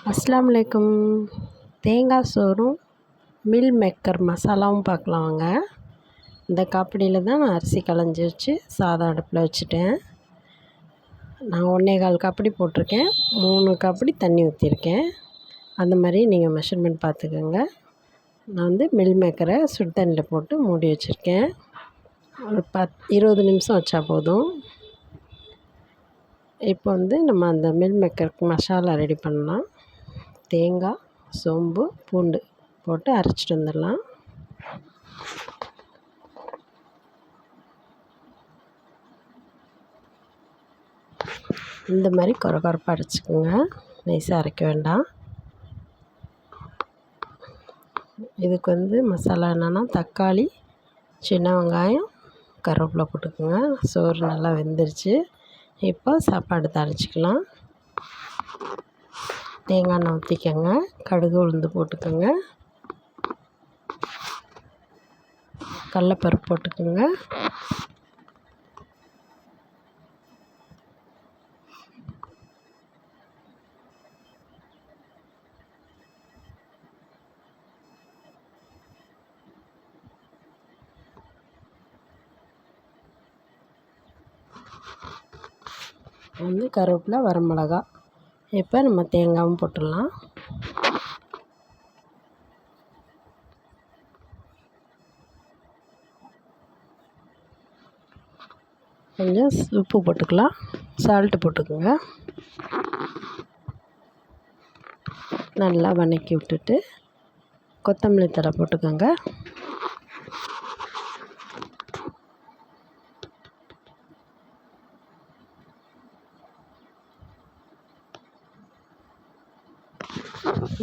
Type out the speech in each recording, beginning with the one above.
அஸ்ஸலாமு அலைக்கும். தேங்காய் சோறும் மில் மேக்கர் மசாலாவும் பார்க்கலாம் வாங்க. இந்த காப்படியில் தான் நான் அரிசி களைஞ்சி வச்சு சாதம் அடுப்பில் வச்சுட்டேன். நான் 1.25 காப்படி போட்டிருக்கேன். 3 காப்படி தண்ணி ஊற்றிருக்கேன். அந்த மாதிரி நீங்கள் மெஷர்மெண்ட் பார்த்துக்கோங்க. நான் வந்து மில் மேக்கரை சுடு தண்ணியில் போட்டு மூடி வச்சுருக்கேன். ஒரு 20 நிமிஷம் வச்சா போதும். இப்போ வந்து நம்ம அந்த மில் மேக்கருக்கு மசாலா ரெடி பண்ணலாம். தேங்காய், சோம்பு, பூண்டு போட்டு அரைச்சிட்டு வந்துடலாம். இந்த மாதிரி கொரகொரப்பாக அரைச்சிக்கோங்க, நைஸாக அரைக்க வேண்டாம். இதுக்கு வந்து மசாலா என்னென்னா தக்காளி, சின்ன வெங்காயம், கருவேப்பிலை போட்டுக்கோங்க. சோறு நல்லா வெந்துருச்சு. இப்போ சாப்பாடு தாளிச்சிக்கலாம். தேங்காய் எண்ணெய் ஊற்றிக்கோங்க, கடுகு உளுந்து போட்டுக்கோங்க, கடலப்பருப்பு போட்டுக்கோங்க, வந்து கருவேப்பிலை, வரமிளகா. இப்போ நம்ம தேங்காயும் போட்டுடலாம். கொஞ்சம் உப்பு போட்டுக்கலாம், சால்ட்டு போட்டுக்கோங்க. நல்லா வதக்கி விட்டுட்டு கொத்தமல்லி தழை போட்டுக்கோங்க.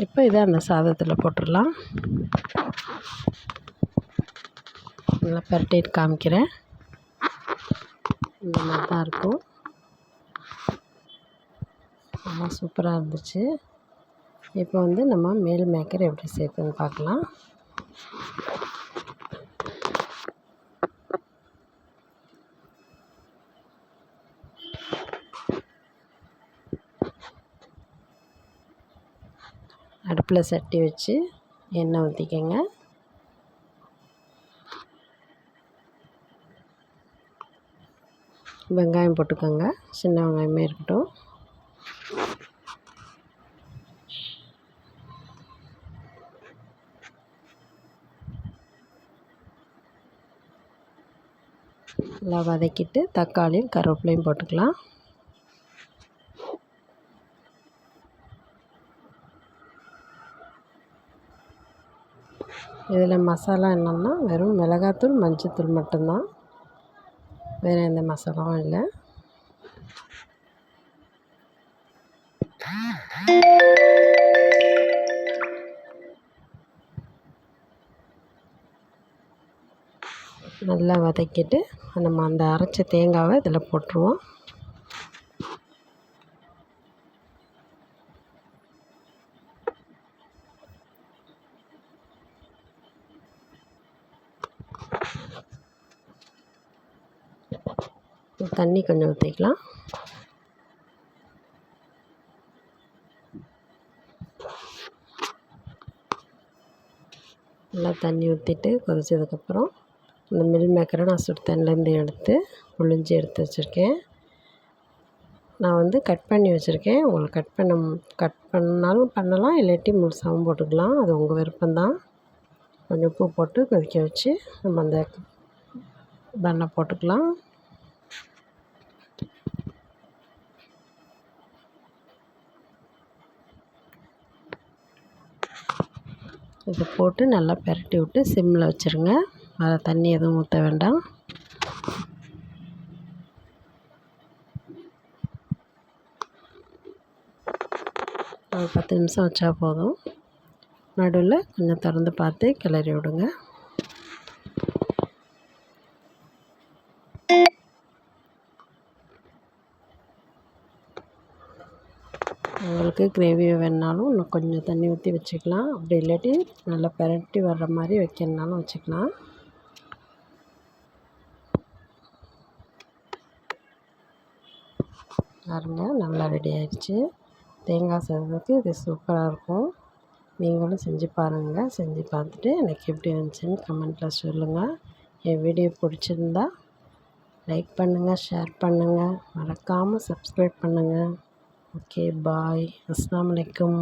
இப்போ இதை அந்த சாதத்தில் போட்டுடலாம். நல்லா பரட்டிட்டு காமிக்கிறேன். இந்த மாதிரி தான் இருக்கும். நல்லா சூப்பராக இருந்துச்சு. இப்போ வந்து நம்ம மீல் மேக்கர் எப்படி சேர்த்துன்னு பார்க்கலாம். அடுப்பில் சட்டி வச்சு எண்ணெய் ஊற்றிக்கங்க. வெங்காயம் போட்டுக்கோங்க, சின்ன வெங்காயமே இருக்கட்டும். நல்லா வதக்கிட்டு தக்காளியும் கருவேப்பிலையும் போட்டுக்கலாம். இதில் மசாலா என்னென்னா வெறும் மிளகாத்தூள், மஞ்சத்தூள் மட்டும்தான், வேறு எந்த மசாலாவும் இல்லை. நல்லா வதக்கிட்டு நம்ம அந்த அரைச்ச தேங்காவை இதில் போட்டுருவோம். தண்ணி கொஞ்சம் ஊற்றிக்கலாம். நல்லா தண்ணி ஊற்றிட்டு கொதிச்சதுக்கப்புறம் இந்த மில் மேக்கரை நான் சுடு தண்ணிலேருந்து எடுத்து புழிஞ்சி எடுத்து வச்சுருக்கேன். நான் வந்து கட் பண்ணி வச்சுருக்கேன். உங்களுக்கு கட் பண்ணாலும் பண்ணலாம், இல்லாட்டி முழுசாகவும் போட்டுக்கலாம். அது உங்கள் விருப்பம்தான். கொஞ்சம் உப்பு போட்டு கொதிக்க வச்சு நம்ம அந்த பண்ணை போட்டுக்கலாம். இதை போட்டு நல்லா பெரட்டி விட்டு சிம்மில் வச்சுருங்க. அதில் தண்ணி எதுவும் ஊற்ற வேண்டாம். ஒரு 10 நிமிஷம் வச்சா போதும். நடுவில் கொஞ்சம் திறந்து பார்த்து கிளறி விடுங்க. உங்களுக்கு கிரேவி வேணுனாலும் இன்னும் கொஞ்சம் தண்ணி ஊற்றி வச்சுக்கலாம். அப்படி இல்லாட்டி நல்லா பெரட்டி வர்ற மாதிரி வைக்கணுனாலும் வச்சுக்கலாம். பாருங்க நல்லா ரெடி ஆயிடுச்சு. தேங்காய் சாதத்துக்கு இது சூப்பராக இருக்கும். நீங்களும் செஞ்சு பாருங்கள். செஞ்சு பார்த்துட்டு எனக்கு எப்படி இருந்துச்சுன்னு கமெண்ட்டில் சொல்லுங்கள். என் வீடியோ பிடிச்சிருந்தா லைக் பண்ணுங்கள், ஷேர் பண்ணுங்கள், மறக்காமல் சப்ஸ்கிரைப் பண்ணுங்கள். ஓகே, பாய். அஸ்ஸலாமு அலைக்கும்.